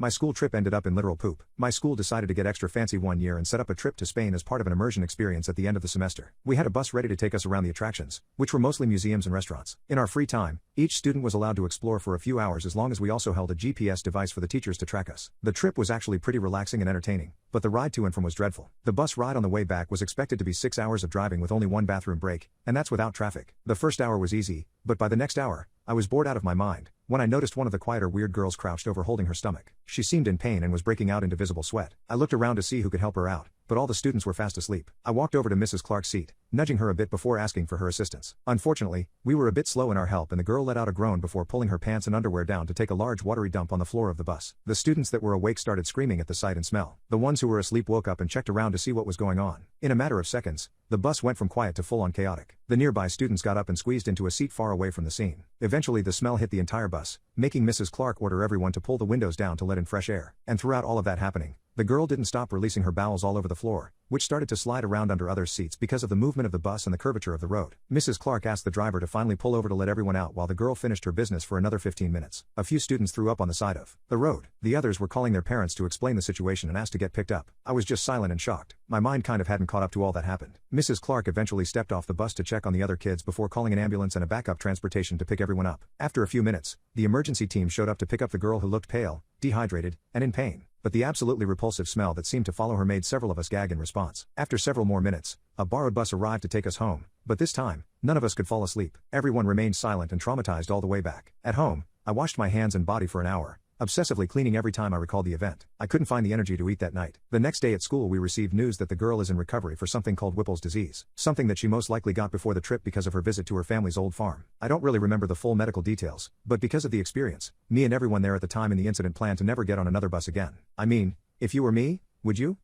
My school trip ended up in literal poop. My school decided to get extra fancy one year and set up a trip to Spain as part of an immersion experience at the end of the semester. We had a bus ready to take us around the attractions, which were mostly museums and restaurants. In our free time, each student was allowed to explore for a few hours as long as we also held a GPS device for the teachers to track us. The trip was actually pretty relaxing and entertaining, but the ride to and from was dreadful. The bus ride on the way back was expected to be 6 hours of driving with only one bathroom break, and that's without traffic. The first hour was easy, but by the next hour, I was bored out of my mind when I noticed one of the quieter weird girls crouched over holding her stomach. She seemed in pain and was breaking out into visible sweat. I looked around to see who could help her out, but all the students were fast asleep. I walked over to Mrs. Clark's seat, nudging her a bit before asking for her assistance. Unfortunately, we were a bit slow in our help and the girl let out a groan before pulling her pants and underwear down to take a large watery dump on the floor of the bus. The students that were awake started screaming at the sight and smell. The ones who were asleep woke up and checked around to see what was going on. In a matter of seconds, the bus went from quiet to full-on chaotic. The nearby students got up and squeezed into a seat far away from the scene. Eventually the smell hit the entire bus, making Mrs. Clark order everyone to pull the windows down to let in fresh air. And throughout all of that happening, the girl didn't stop releasing her bowels all over the floor, which started to slide around under other seats because of the movement of the bus and the curvature of the road. Mrs. Clark asked the driver to finally pull over to let everyone out while the girl finished her business for another 15 minutes. A few students threw up on the side of the road. The others were calling their parents to explain the situation and asked to get picked up. I was just silent and shocked. My mind kind of hadn't caught up to all that happened. Mrs. Clark eventually stepped off the bus to check on the other kids before calling an ambulance and a backup transportation to pick everyone up. After a few minutes, the emergency team showed up to pick up the girl who looked pale, dehydrated, and in pain. But the absolutely repulsive smell that seemed to follow her made several of us gag in response. After several more minutes, a borrowed bus arrived to take us home, but this time, none of us could fall asleep. Everyone remained silent and traumatized all the way back. At home, I washed my hands and body for an hour, obsessively cleaning every time I recalled the event. I couldn't find the energy to eat that night. The next day at school we received news that the girl is in recovery for something called Whipple's disease, something that she most likely got before the trip because of her visit to her family's old farm. I don't really remember the full medical details, but because of the experience, me and everyone there at the time in the incident planned to never get on another bus again. I mean, if you were me, would you?